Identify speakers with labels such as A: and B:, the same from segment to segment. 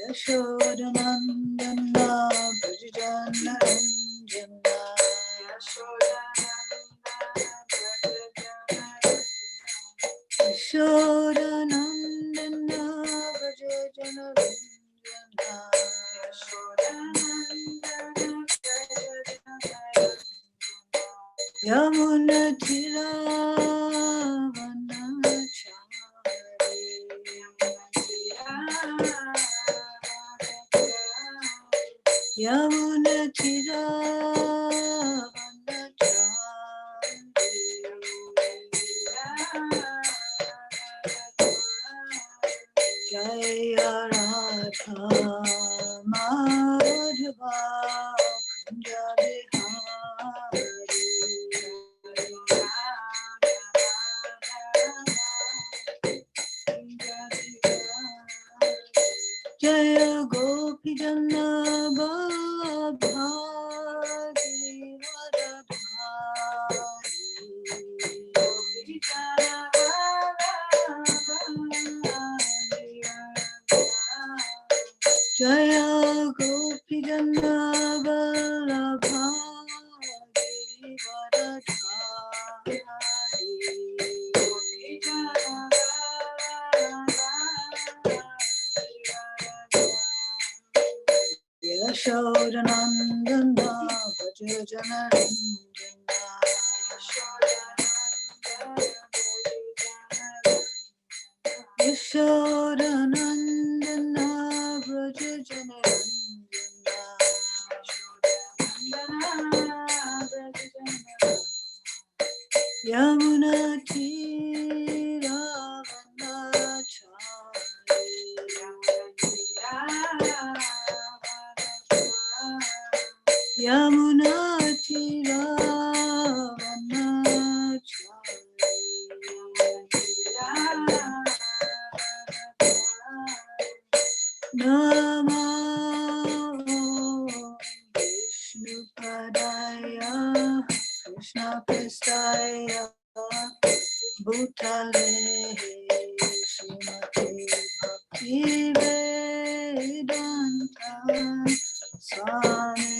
A: Yashodanandana Brajanaranjana Yashodanandana Brajanaranjana Yamunatiravanachari Yamunatiravanachari Jaya Radha Madhava Kunja Bihari Jaya Gopi Janna Bhagavad Jaya Gopi Janna Vallabha Yashodanandana Vajajanarindana Yashodanandana Vajajanarindana Yamunatiravanachari Yamunatiravanachari Namo Vishnupadaya Krishna Prestaya Bhutale Srimate Bhakti Vedanta Swami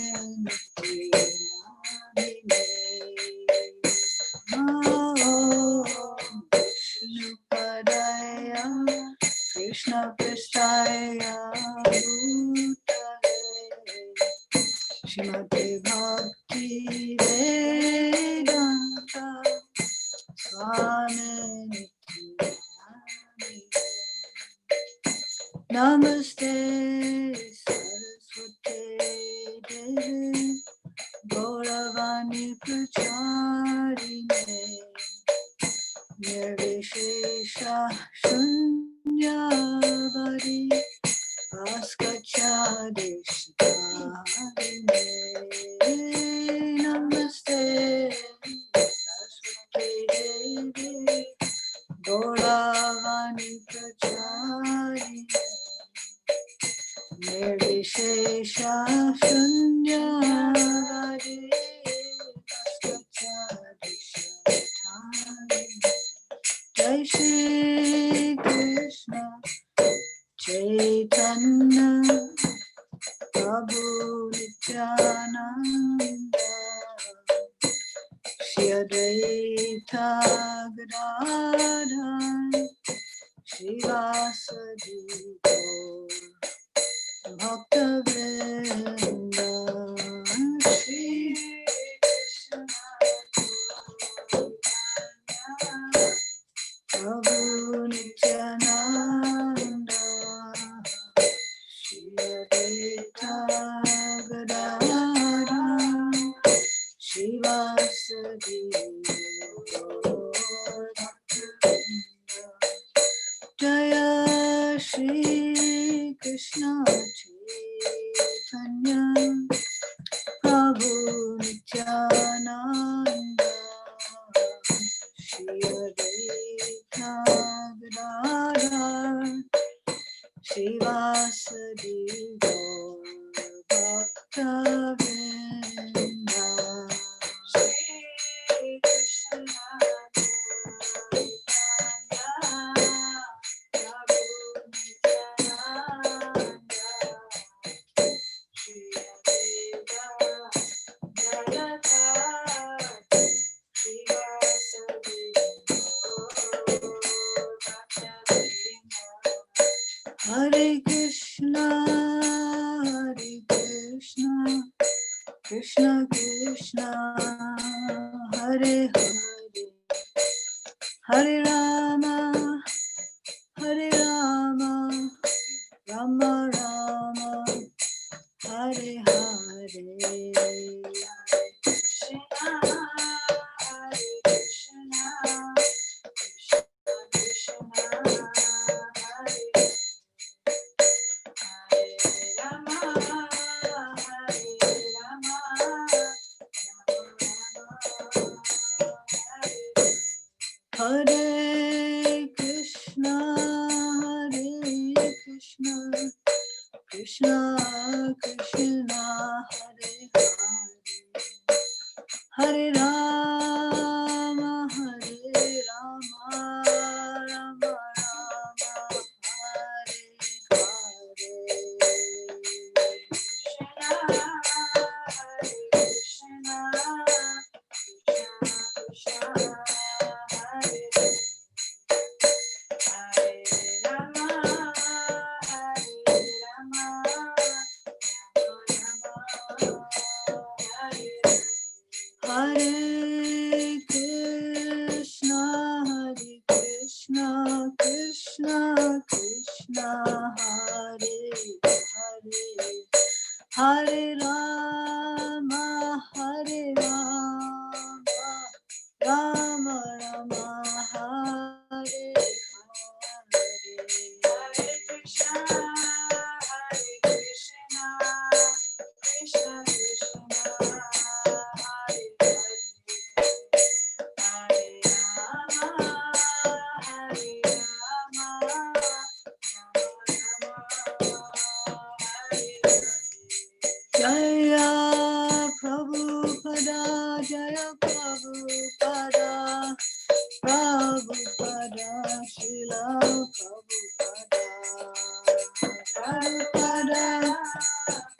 A: Namo Vishnupadaya Krishna Prestaya Bhutale Srimate Bhakti Vedanta Swami Namaste Saraswate Devi Gauravani Pracharine Nirvishesha Shunyavadi Aśeṣataḥ Namaste Saraswate Devi Gauravani Pracharine Nirvishesha Shunyavadi Aśeṣataḥ Jai Shri Krishna Chaitanya Prabhu Nityananda Shri Advaita Gadadhar Shivasadi Gaur Bhaktavrinda Shri Prabhu Nityananda Shri Advaita Gadadhar Shivasadi Gaur Bhaktavrinda Jaya Shri Krishna Chaitanya Prabhu Nityananda Shri Advaita Gadadhar Shivasadi Gaur Krishna, Hare Hare, Hare Rama, Hare Rama, Rama Rama, Hare Hare. Krishna, Hare Krishna, Krishna Krishna, Hare Rama, Hare Rama, Hare Krishna, Hare Krishna, Krishna Krishna, Hare Hare, Hare Rama, Hare Rama, Rama Rama, Hare Hare. Krishna, Hare Krishna, Krishna Krishna, Hare Hare, Hare Rama, Hare Rama, Rama Rama, Hare Hare. Hare Krishna, Krishna Krishna, Hare Hare, Hare Rama, Hare Rama, Jaya Prabhupada, Jaya Prabhupada, Prabhupada, Srila Prabhupada,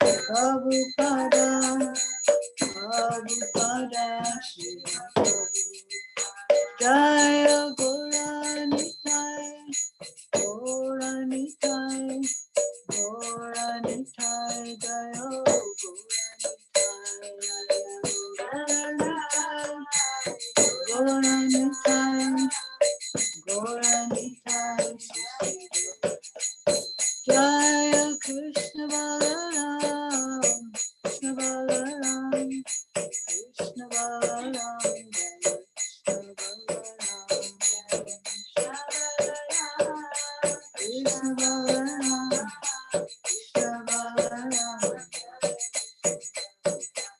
A: Prabhupada, Prabhupada, Srila Prabhupada. Jaya Gauranitai, Gauranitai, Gauranitai, Jaya Gauranitai, Gauranitai, Jaya Krishna Balaram, Krishna Balaram, Krishna Balaram, Krishna Balaram, Krishna Balaram,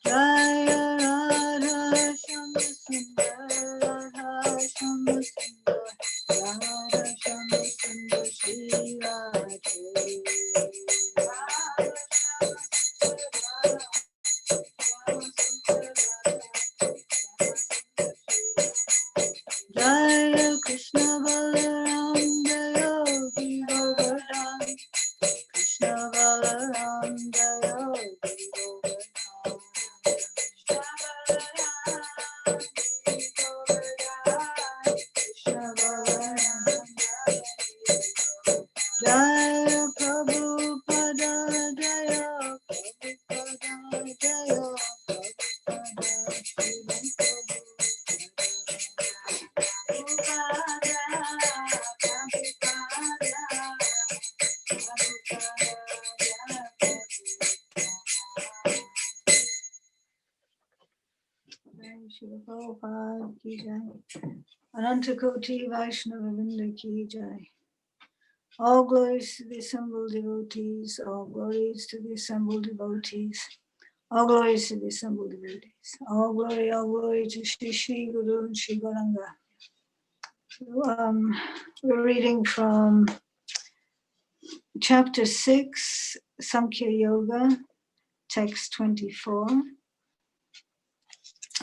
A: Jaya Radha Shama Sundar, Radha Shama Sundar, Radha Shama Sundar, Shri Radhe. Jaya Krishna Balaram, Jaya Govardhan, Krishna Balaram, Jaya Jaya Prabhupada, Jaya Prabhupada, Jaya Shri Prabhupada ki jai. Ananta Koti Vaishnava Vrinda ki jai. All glories to the assembled devotees, all glories to the assembled devotees, all glories to the assembled devotees, all glory to Shri Shri Guru and Shri Gauranga. So, we're reading from chapter 6, Samkhya Yoga, text 24.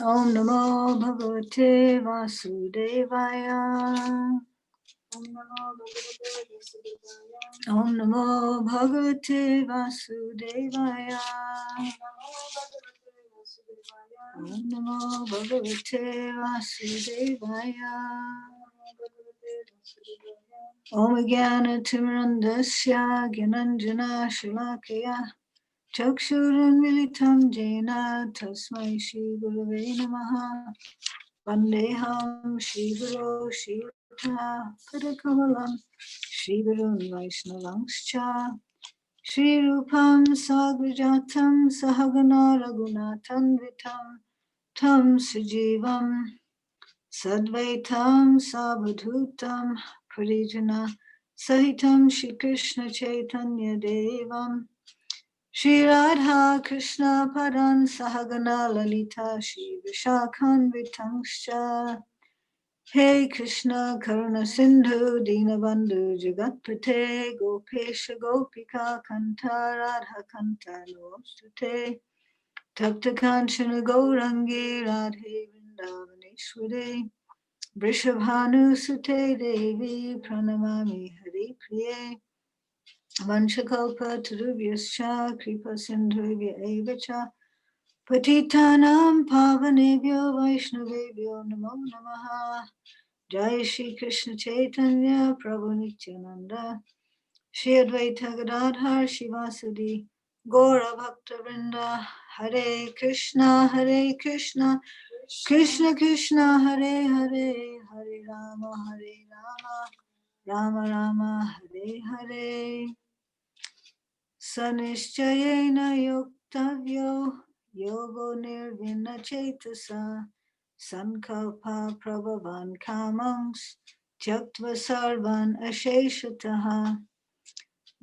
A: Om Namo Bhagavate Vasudevaya. Om Namo Bhagavate Vasudevaya. Om Namo Bhagavate Vasudevaya. Om Jnana Timirandasya Gyananjana Shalakaya Chakshuranmilitam jena tasmai Shri Gurave Namaha. Vandeham Shri Guru Shri Yuta Padakamalam Shri Gurun Vaishnavangscha Shri Rupam Sagrajatam Sahagana Raghunathan Vitam Tam Sujivam Sadvaitam Savadhutam Parijana Sahitam Shri Krishna Chaitanya Devam Shri Radha Krishna Padan Sahagana Lalita Shri Vishakhan Vitangscha Hey Krishna Karuna Sindhu Dinabandhu Jagatpate Gopesha Gopika Kanta Radha Kanta Nostute Tapta Kanchana Gaurangi Radhe Vrindavaneshware Vrishabhanu Sute Devi Pranamami Hari Priye Vanchakalpa Tarubhyascha Kripa Sindhuvya Evacha Patitanam Pavanebhyo Vaishnavebhyo Namo Namaha Jai Shri Krishna Chaitanya Prabhu Nityananda Shri Advaita Gadadhar Shivasadi Gaura Bhakta Vrinda Hare Krishna Krishna Krishna Hare Hare Hare Rama Rama Rama Hare Hare Sanischayena yoktavyo yogo nirviṇṇa-cetasā saṅkalpa-prabhavān kāmāṁs tyaktvā sarvān aśeṣataḥ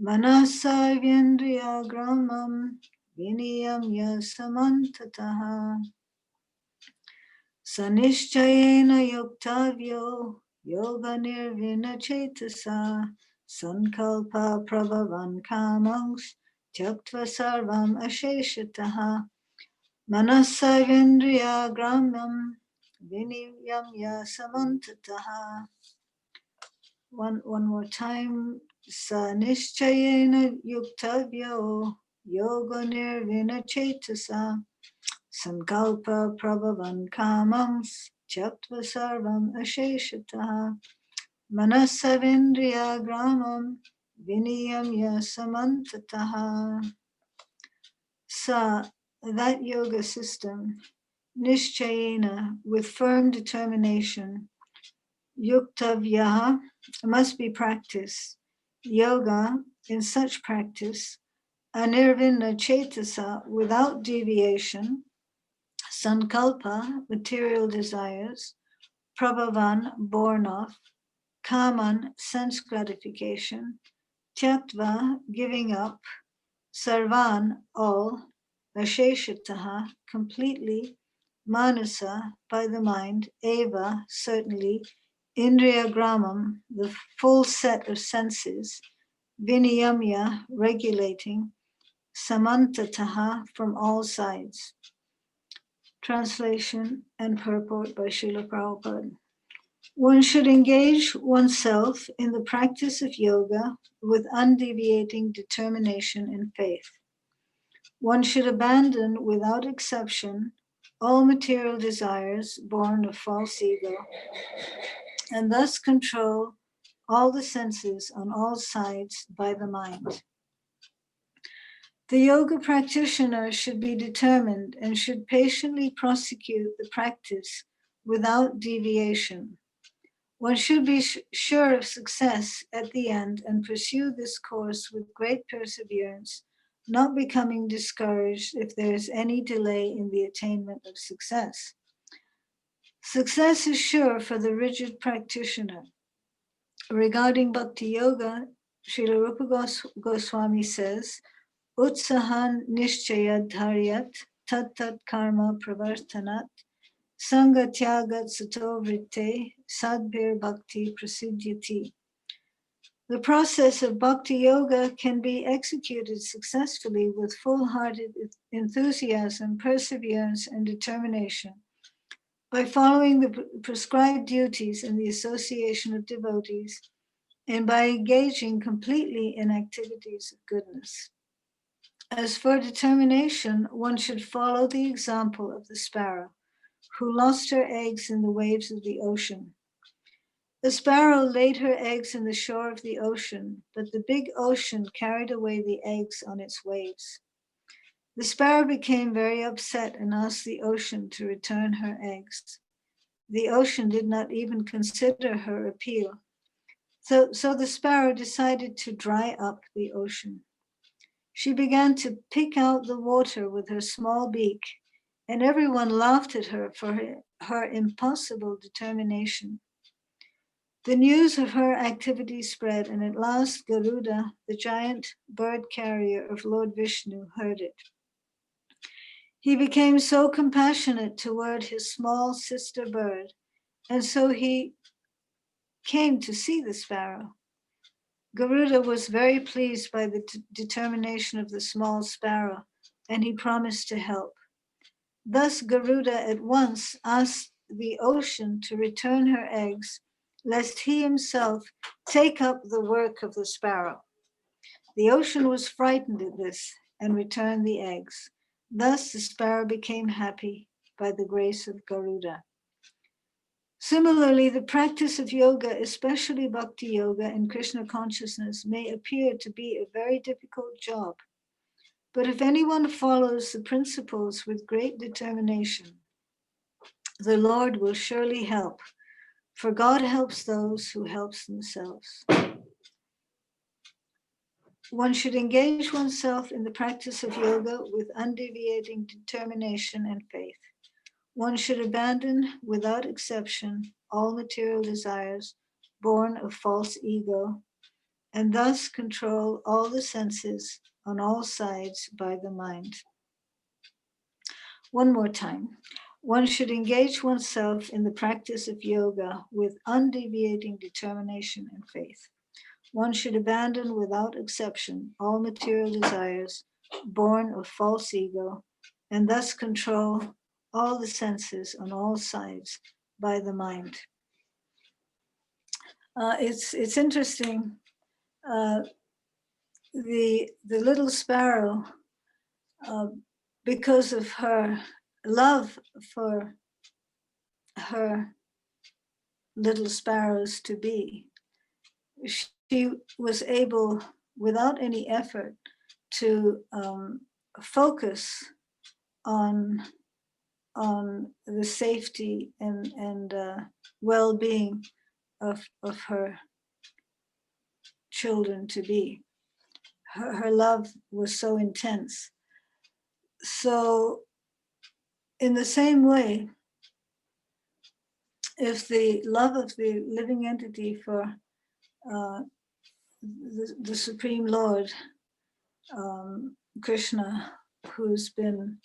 A: manasaivendriya-grāmaṁ viniyamya samantataḥ Sanischayena yoktavyo yoga nirviṇṇa-cetasā saṅkalpa-prabhavān kāmāṁs tyaktvā sarvān aśeṣataḥ manasaivendriya-grāmaṁ viniyamya samantataḥ. One more time. Sanischayena yoktavyo yoga nirviṇṇa-cetasā saṅkalpa-prabhavān kāmāṁs tyaktvā sarvam aśeṣataḥ manasaivendriya-grāmaṁ viniyamya samantataḥ. That yoga system, niścayena, with firm determination, yoktavya, must be practiced, yoga, in such practice, nirviṇṇa-cetasā, without deviation, saṅkalpa, material desires, prabhavān, born of, kāmāṁs, sense gratification, tyaktvā, giving up, sarvān, all, aśeṣataḥ, completely, manasa, by the mind, eva, certainly, indriya-grāmaṁ, the full set of senses, viniyamya, regulating, samantataḥ, from all sides. Translation and purport by Srila Prabhupada. One should engage oneself in the practice of yoga with undeviating determination and faith. One should abandon without exception all material desires born of false ego and thus control all the senses on all sides by the mind. The yoga practitioner should be determined and should patiently prosecute the practice without deviation. One should be sure of success at the end and pursue this course with great perseverance, not becoming discouraged if there is any delay in the attainment of success. Success is sure for the rigid practitioner. Regarding Bhakti Yoga, Srila Rupa Goswami says, Utsahan niścayad dharyat tat karma pravartanat sangatyagat sato vritte sadbhir bhakti prasiddhyati. The process of bhakti yoga can be executed successfully with full-hearted enthusiasm, perseverance, and determination by following the prescribed duties in the association of devotees and by engaging completely in activities of goodness. As for determination, one should follow the example of the sparrow, who lost her eggs in the waves of the ocean. The sparrow laid her eggs in the shore of the ocean, but the big ocean carried away the eggs on its waves. The sparrow became very upset and asked the ocean to return her eggs. The ocean did not even consider her appeal. So the sparrow decided to dry up the ocean. She began to pick out the water with her small beak, and everyone laughed at her for her impossible determination. The news of her activity spread, and at last Garuda, the giant bird carrier of Lord Vishnu, heard it. He became so compassionate toward his small sister bird, and so he came to see the sparrow. Garuda was very pleased by the determination of the small sparrow, and he promised to help. Thus Garuda at once asked the ocean to return her eggs, lest he himself take up the work of the sparrow. The ocean was frightened at this and returned the eggs. Thus the sparrow became happy by the grace of Garuda. Similarly, the practice of yoga, especially bhakti yoga and Krishna consciousness, may appear to be a very difficult job. But if anyone follows the principles with great determination, the Lord will surely help, for God helps those who help themselves. One should engage oneself in the practice of yoga with undeviating determination and faith. One should abandon, without exception, all material desires born of false ego, and thus control all the senses on all sides by the mind. One more time. One should engage oneself in the practice of yoga with undeviating determination and faith. One should abandon, without exception, all material desires born of false ego, and thus control all the senses on all sides by the mind. It's interesting. The little sparrow, because of her love for her little sparrows to be, she was able, without any effort, to focus on the safety and well-being of her children to be. Her love was so intense. So in the same way, if the love of the living entity for the Supreme Lord, Krishna, who's been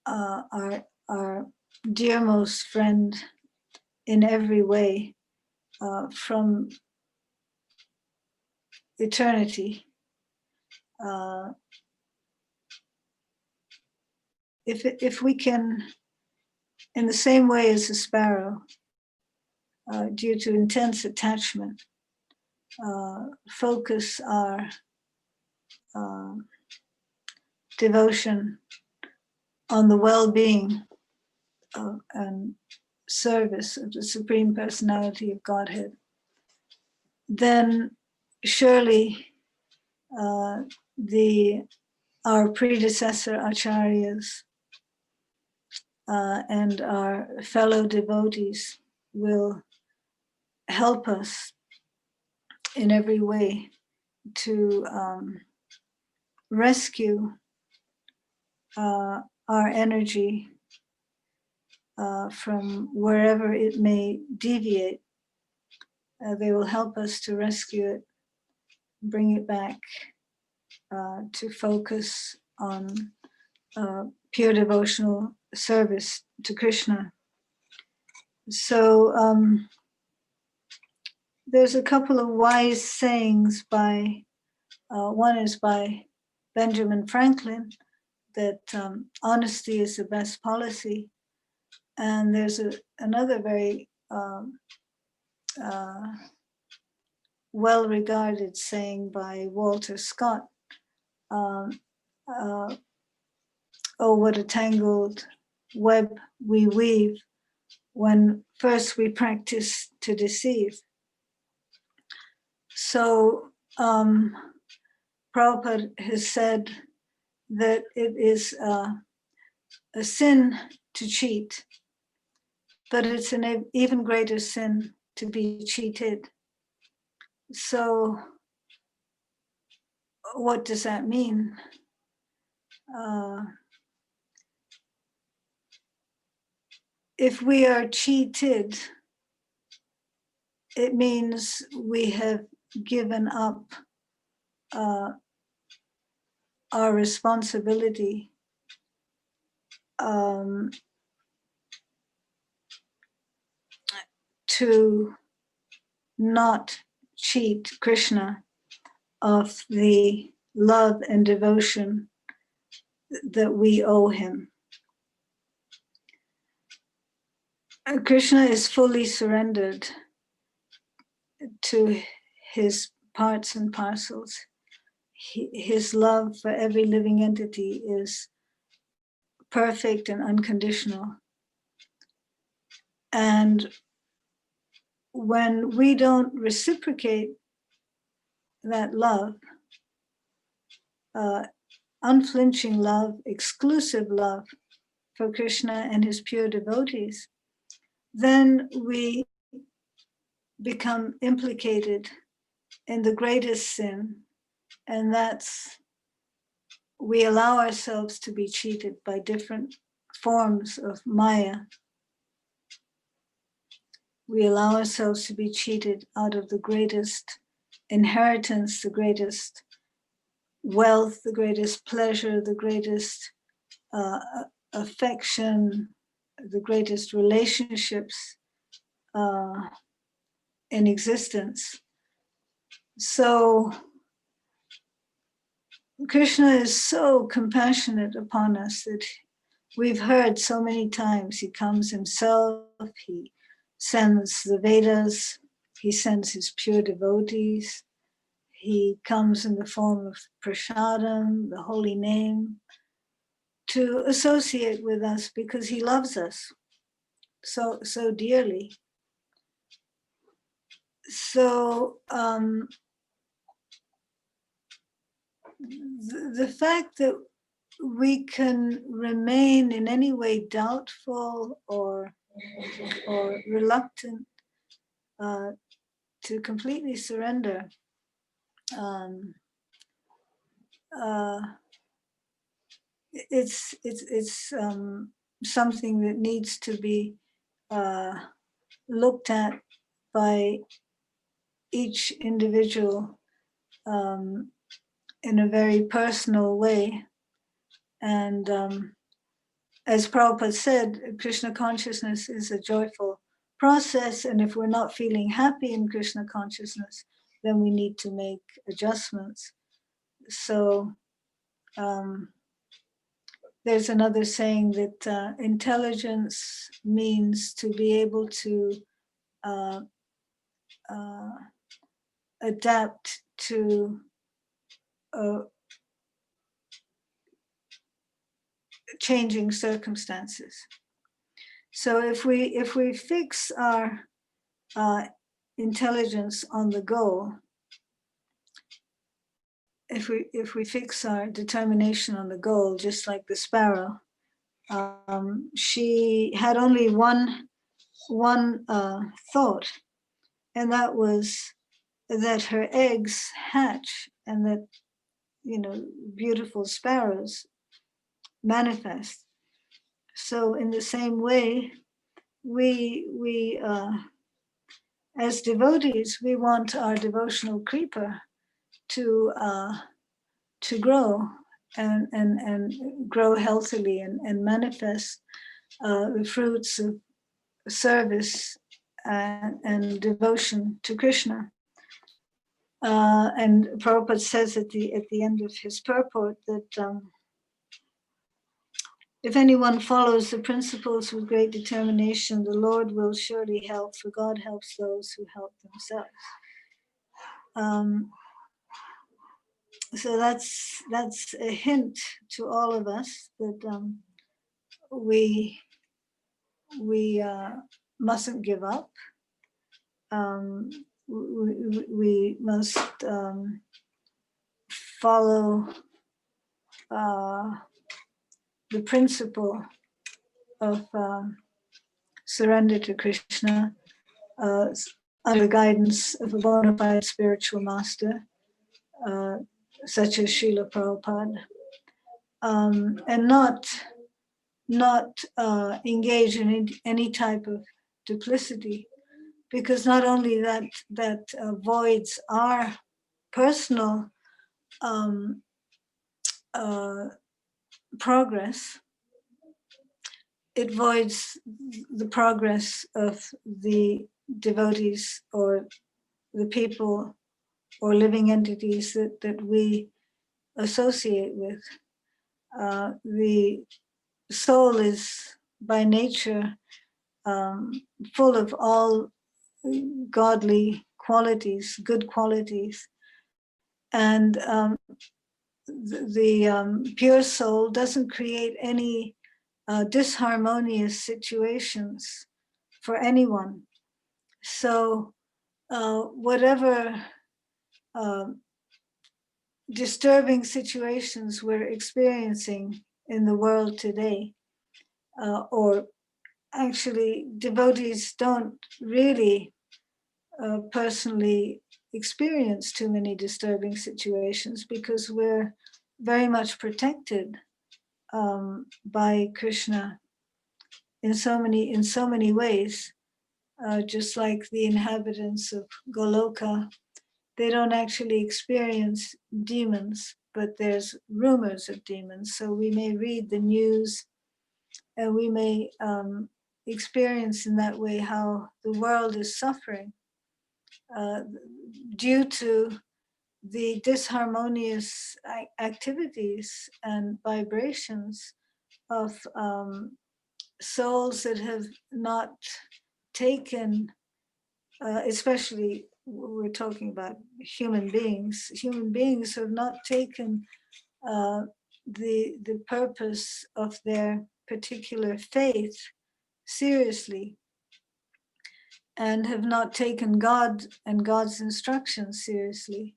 A: our dearmost friend in every way from eternity, if we can, in the same way as a sparrow, due to intense attachment, focus our devotion on the well-being and service of the Supreme Personality of Godhead, then surely our predecessor acharyas and our fellow devotees will help us in every way to rescue our energy from wherever it may deviate. They will help us to rescue it, bring it back to focus on pure devotional service to Krishna. So there's a couple of wise sayings by, one is by Benjamin Franklin, that honesty is the best policy. And there's another very well-regarded saying by Walter Scott, oh, what a tangled web we weave when first we practice to deceive. So Prabhupada has said that it is a sin to cheat, but it's an even greater sin to be cheated. So what does that mean? If we are cheated, it means we have given up our responsibility to not cheat Krishna of the love and devotion that we owe him. Krishna is fully surrendered to his parts and parcels. His love for every living entity is perfect and unconditional. And when we don't reciprocate that love, unflinching love, exclusive love for Krishna and his pure devotees, then we become implicated in the greatest sin, and that's we allow ourselves to be cheated by different forms of Maya. We allow ourselves to be cheated out of the greatest inheritance, the greatest wealth, the greatest pleasure, the greatest affection, the greatest relationships in existence. So Krishna is so compassionate upon us that we've heard so many times. He comes himself, he sends the Vedas, he sends his pure devotees, he comes in the form of prasadam, the holy name, to associate with us because he loves us so dearly. So the fact that we can remain in any way doubtful or reluctant to completely surrender it's something that needs to be looked at by each individual in a very personal way. And as Prabhupada said, Krishna consciousness is a joyful process, and if we're not feeling happy in Krishna consciousness, then we need to make adjustments. So there's another saying that intelligence means to be able to adapt to changing circumstances. So if we fix our intelligence on the goal, if we fix our determination on the goal, just like the sparrow, she had only one thought, and that was that her eggs hatch and that beautiful sparrows manifest. So in the same way, we as devotees, we want our devotional creeper to grow and grow healthily and manifest the fruits of service and devotion to Krishna. And Prabhupada says at the end of his purport that if anyone follows the principles with great determination, the Lord will surely help, for God helps those who help themselves. So that's a hint to all of us that we mustn't give up. We must follow the principle of surrender to Krishna under the guidance of a bona fide spiritual master, such as Srila Prabhupada, and not engage in any type of duplicity, because not only that voids our personal progress, it voids the progress of the devotees or the people or living entities that we associate with. The soul is by nature full of all godly qualities, good qualities, and the pure soul doesn't create any disharmonious situations for anyone. So whatever disturbing situations we're experiencing in the world today, or actually devotees don't really personally experience too many disturbing situations, because we're very much protected by Krishna in so many ways. Just like the inhabitants of Goloka, they don't actually experience demons, but there's rumors of demons. So we may read the news and we may experience in that way how the world is suffering due to the disharmonious activities and vibrations of souls that have not taken, especially we're talking about human beings who have not taken the purpose of their particular faith seriously, and have not taken God and God's instructions seriously,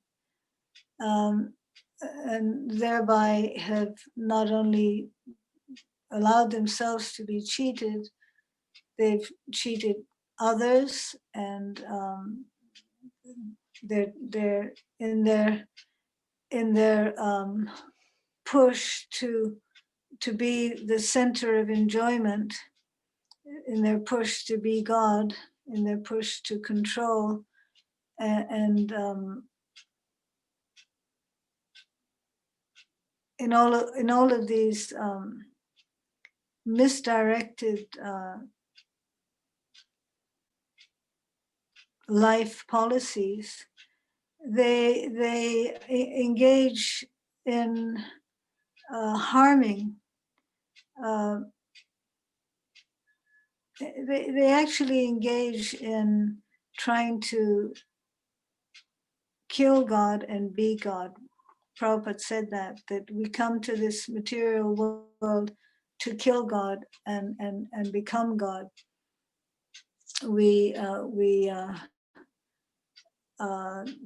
A: and thereby have not only allowed themselves to be cheated, they've cheated others, and they're in their push to be the center of enjoyment, in their push to be God, in their push to control, and in all of these misdirected life policies, they engage in harming. They actually engage in trying to kill God and be God. Prabhupada said that we come to this material world to kill God and become God. We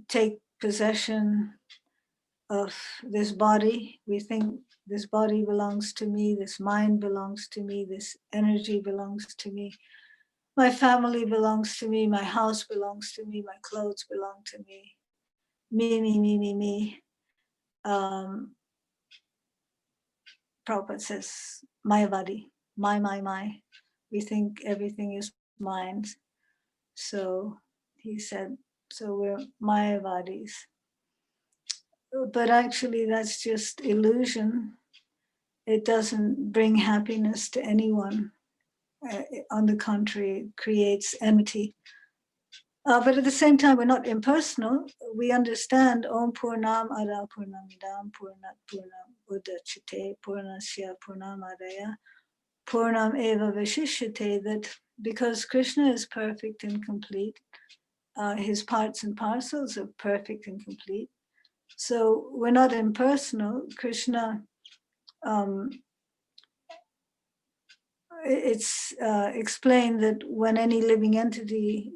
A: take possession of this body. We think this body belongs to me, this mind belongs to me, this energy belongs to me, my family belongs to me, my house belongs to me, my clothes belong to me. Me. Prabhupada says, Mayavadi, my. We think everything is mine. So he said, so we're Mayavadis. But actually that's just illusion. It doesn't bring happiness to anyone. On the contrary, it creates enmity. But at the same time, we're not impersonal. We understand Om Purnam Ada Purnamidam Purnat Purnam Udachyate Purnasya Purnamadaya Purnam Eva Vishishyate, that because Krishna is perfect and complete, his parts and parcels are perfect and complete. So we're not impersonal. Krishna, it's explained that when any living entity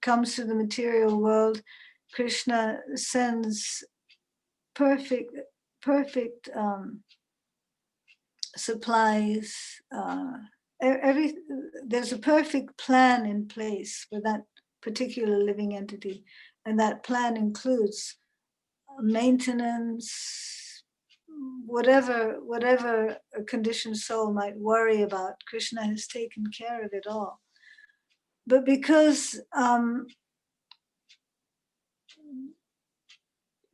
A: comes to the material world, Krishna sends perfect perfect supplies, there's a perfect plan in place for that particular living entity, and that plan includes maintenance, whatever a conditioned soul might worry about. Krishna has taken care of it all. But because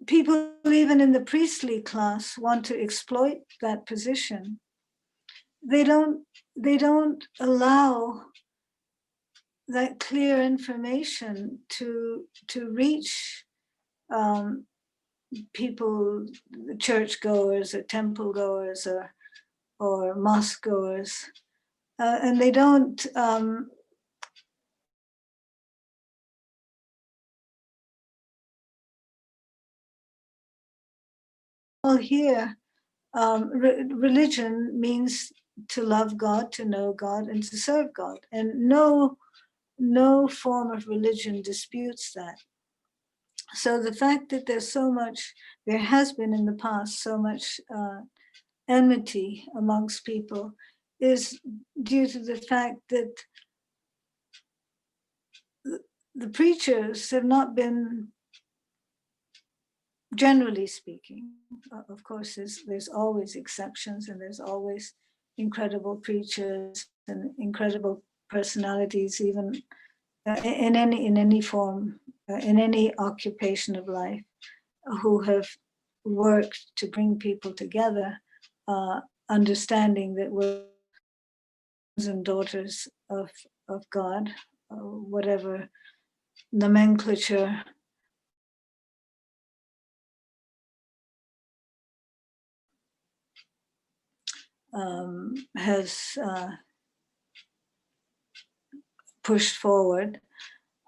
A: people even in the priestly class want to exploit that position, they don't allow that clear information to reach people, churchgoers or temple goers or mosque goers, and they don't all here. Religion means to love God, to know God, and to serve God, and no form of religion disputes that. So the fact that there has been in the past so much enmity amongst people is due to the fact that the preachers have not been, generally speaking, of course there's always exceptions, and there's always incredible preachers and incredible personalities, even in any form, in any occupation of life, who have worked to bring people together, understanding that we're sons and daughters of God, whatever nomenclature has pushed forward,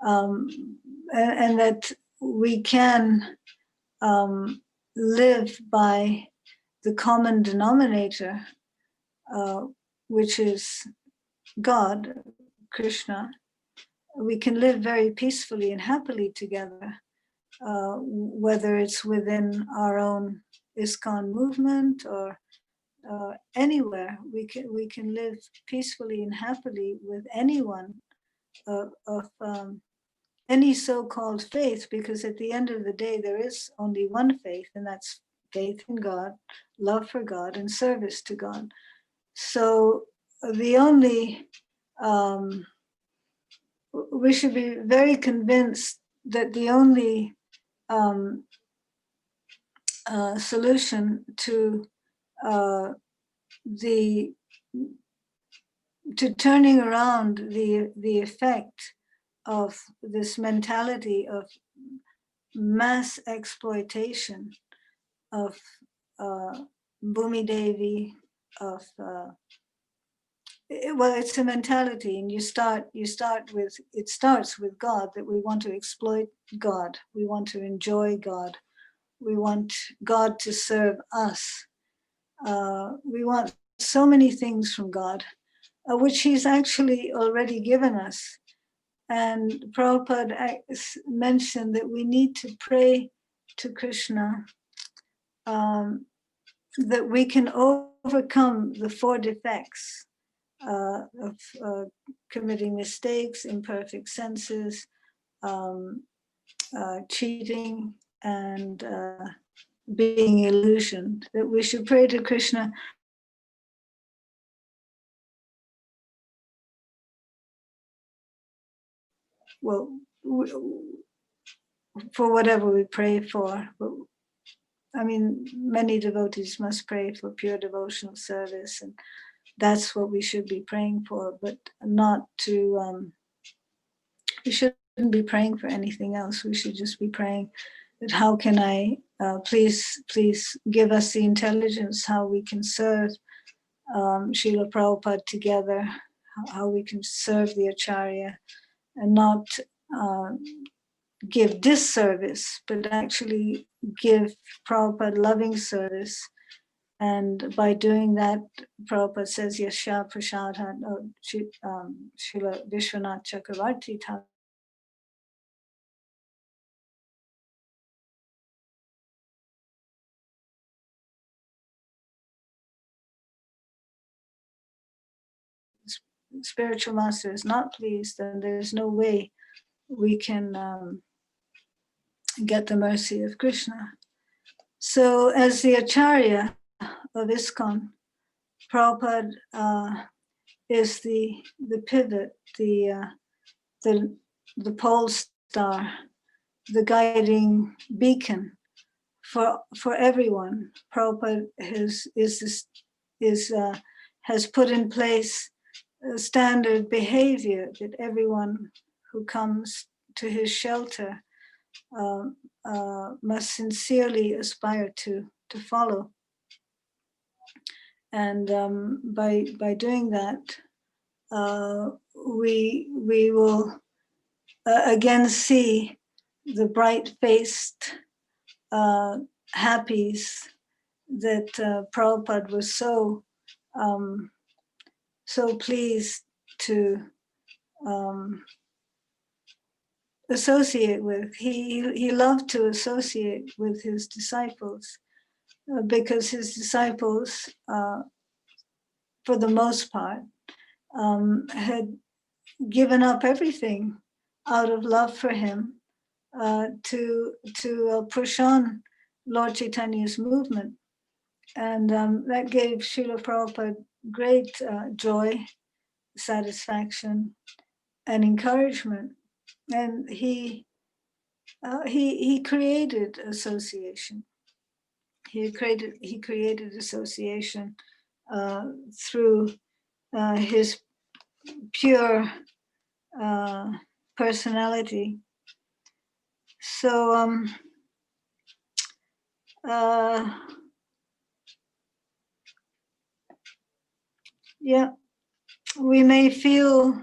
A: and that we can live by the common denominator, which is God, Krishna. We can live very peacefully and happily together, whether it's within our own ISKCON movement or anywhere. We can live peacefully and happily with anyone of any so-called faith, because at the end of the day, there is only one faith, and that's faith in God, love for God, and service to God. So the only, we should be very convinced that the only solution to turning around the effect of this mentality of mass exploitation of Bhumi Devi, of well, it's a mentality, and it starts with God, that we want to exploit God, we want to enjoy God, we want God to serve us, we want so many things from God, which He's actually already given us. And Prabhupada mentioned that we need to pray to Krishna that we can overcome the 4 defects of committing mistakes, imperfect senses, cheating, and being illusioned. That we should pray to Krishna for whatever we pray for. I mean, many devotees must pray for pure devotional service, and that's what we should be praying for, but not to, we shouldn't be praying for anything else. We should just be praying that how can I, please give us the intelligence how we can serve Srila Prabhupada together, how we can serve the Acharya and not give disservice, but actually give Prabhupada loving service. And by doing that, Prabhupada says, Yasha Prasada, Srila Vishwanath Chakravarti spiritual master is not pleased, then there's no way we can get the mercy of Krishna. So as the Acharya of ISKCON, Prabhupada is the pivot, the pole star, the guiding beacon for everyone. Prabhupada has put in place a standard behavior that everyone who comes to his shelter must sincerely aspire to follow. And by doing that, we will again see the bright-faced happies that Prabhupada was so pleased to associate with. He loved to associate with his disciples because his disciples, for the most part, had given up everything out of love for him to push on Lord Chaitanya's movement. And that gave Srila Prabhupada great joy, satisfaction, and encouragement. And he created association. He created association through his pure personality. So yeah, we may feel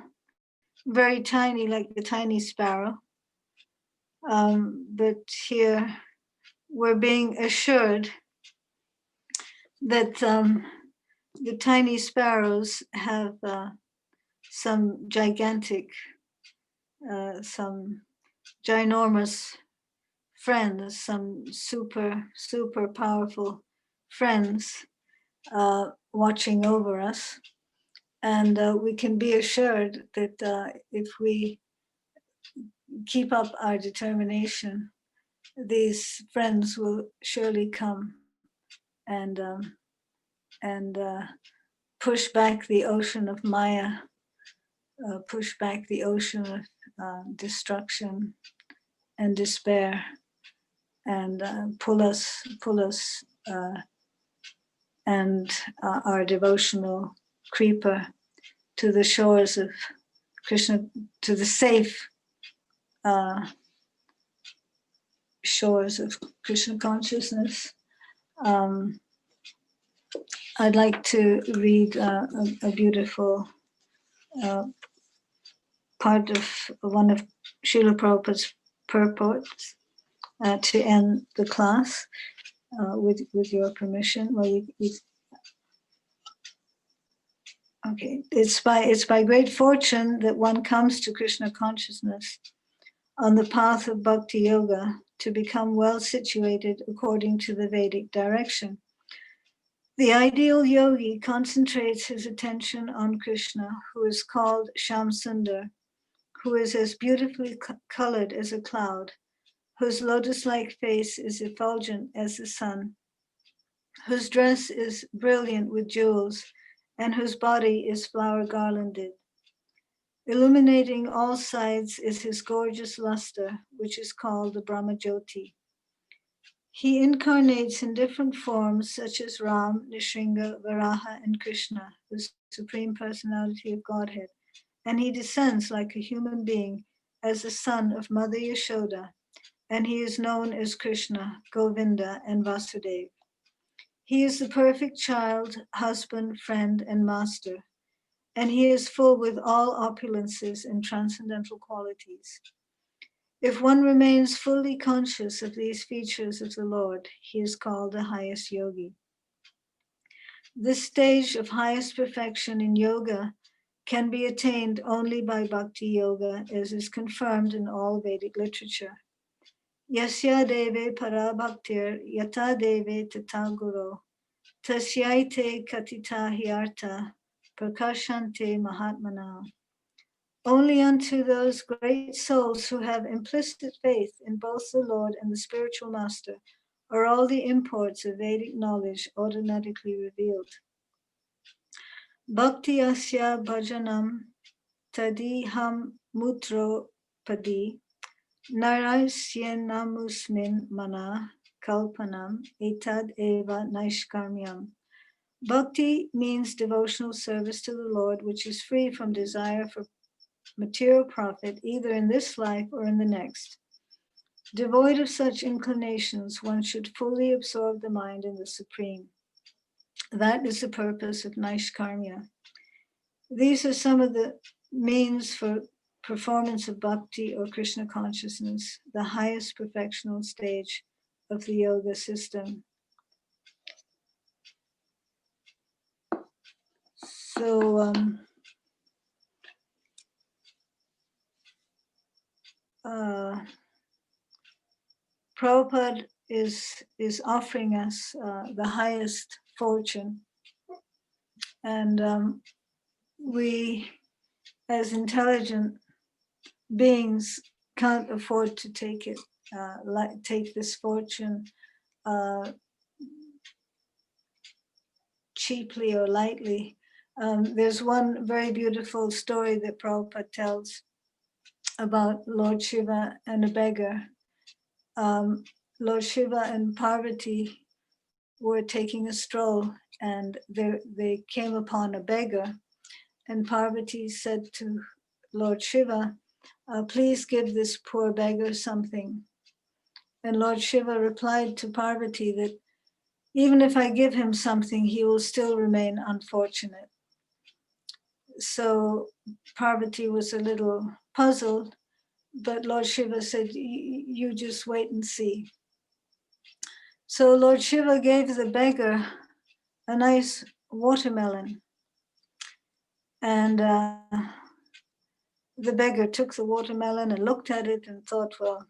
A: very tiny, like the tiny sparrow, but here we're being assured that the tiny sparrows have some gigantic, some ginormous friends, some super powerful friends watching over us. And we can be assured that if we keep up our determination, these friends will surely come and push back the ocean of Maya, push back the ocean of destruction and despair, and pull us and our devotional creeper to the shores of Krishna, to the safe shores of Krishna consciousness. I'd like to read a beautiful part of one of Srila Prabhupada's purports to end the class with your permission. Well, okay. It's by great fortune that one comes to Krishna consciousness on the path of bhakti yoga to become well situated according to the Vedic direction. The ideal yogi concentrates his attention on Krishna, who is called Shyam Sundar, who is as beautifully colored as a cloud, whose lotus-like face is effulgent as the sun, whose dress is brilliant with jewels, and whose body is flower garlanded. Illuminating all sides is his gorgeous luster, which is called the Brahmajyoti. He incarnates in different forms such as Ram, Nrsimha, Varaha, and Krishna, the Supreme Personality of Godhead, and he descends like a human being as the son of Mother Yashoda, and he is known as Krishna, Govinda, and Vasudeva. He is the perfect child, husband, friend, and master, and he is full with all opulences and transcendental qualities. If one remains fully conscious of these features of the Lord, he is called the highest yogi. This stage of highest perfection in yoga can be attained only by bhakti yoga, as is confirmed in all Vedic literature. Yasya deve para bhaktir yata deve tata guru tasyaite katita hyarta prakashante mahatmana. Only unto those great souls who have implicit faith in both the Lord and the spiritual master are all the imports of Vedic knowledge automatically revealed. Bhakti asya bhajanam tadiham mutro padi naraisyenamusmin mana kalpanam etad eva niścayena. Bhakti means devotional service to the Lord, which is free from desire for material profit, either in this life or in the next. Devoid of such inclinations, one should fully absorb the mind in the Supreme. That is the purpose of niścayena. These are some of the means for performance of bhakti or Krishna consciousness, the highest perfectional stage of the yoga system. So, Prabhupada is offering us the highest fortune, and we, as intelligent beings, can't afford to take it, take this fortune cheaply or lightly. There's one very beautiful story that Prabhupada tells about Lord Shiva and a beggar. Lord Shiva and Parvati were taking a stroll, and they came upon a beggar, and Parvati said to Lord Shiva, please give this poor beggar something. And Lord Shiva replied to Parvati that even if I give him something, he will still remain unfortunate. So Parvati was a little puzzled, but Lord Shiva said, you just wait and see. So Lord Shiva gave the beggar a nice watermelon, and the beggar took the watermelon and looked at it and thought, well,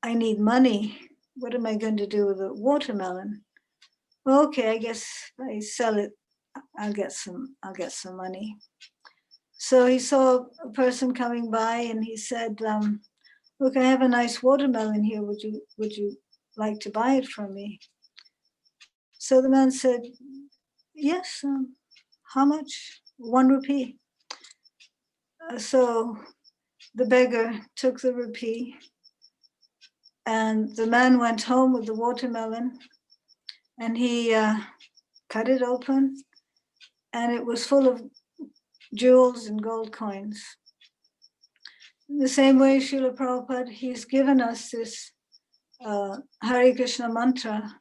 A: I need money. What am I going to do with a watermelon? Well, okay, I guess if I sell it, I'll get some money. So he saw a person coming by, and he said, look, I have a nice watermelon here. Would you like to buy it from me? So the man said, yes, how much? 1 rupee. So the beggar took the rupee, and the man went home with the watermelon, and he cut it open, and it was full of jewels and gold coins. In the same way, Srila Prabhupada, he's given us this Hare Krishna mantra,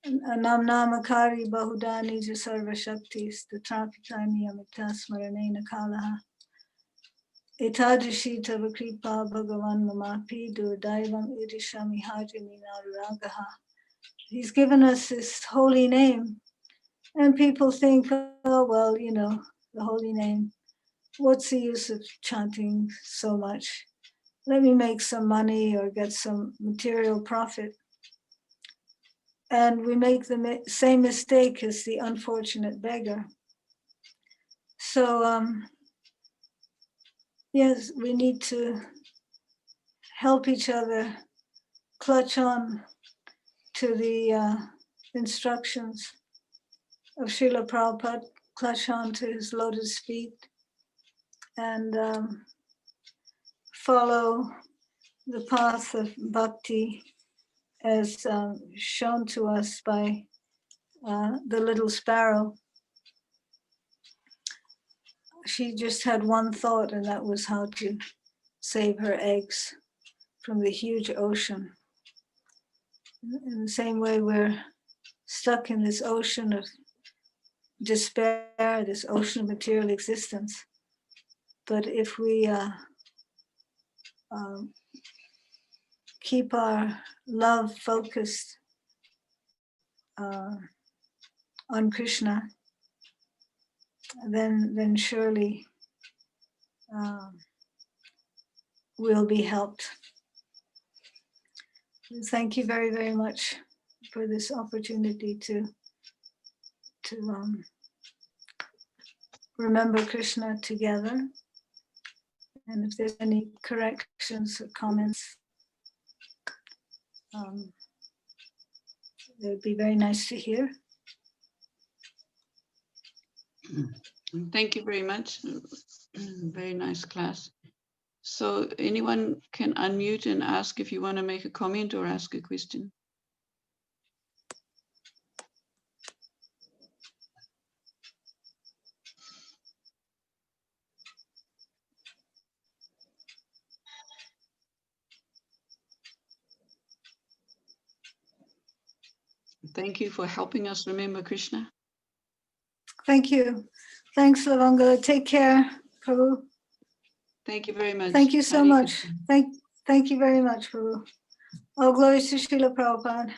A: Nam Namakari Bahudani Sarva Shaktis Tatrapitani Amita Smaranena Kalaha Etadrishi Tava Kripa Bhagavan Mamapi Durdaivam Irishami Hajani Naruragaha. He's given us this holy name, and people think, oh, well, the holy name. What's the use of chanting so much? Let me make some money or get some material profit. And we make the same mistake as the unfortunate beggar. So, yes, we need to help each other clutch on to the instructions of Srila Prabhupada, clutch on to his lotus feet, and follow the path of bhakti as shown to us by the little sparrow. She just had one thought, and that was how to save her eggs from the huge ocean. In the same way, we're stuck in this ocean of despair, this ocean of material existence. But if we keep our love focused on Krishna, then surely we'll be helped. Thank you very, very much for this opportunity to remember Krishna together. And if there's any corrections or comments, it would be very nice to hear.
B: Thank you very much. Very nice class. So anyone can unmute and ask if you want to make a comment or ask a question. Thank you for helping us remember Krishna.
A: Thank you. Thanks, Lavanga. Take care, Prabhu.
B: Thank you very much.
A: Thank you so
B: Hare
A: much.
B: Krishna.
A: Thank you very much, Prabhu. All glories to Srila Prabhupada.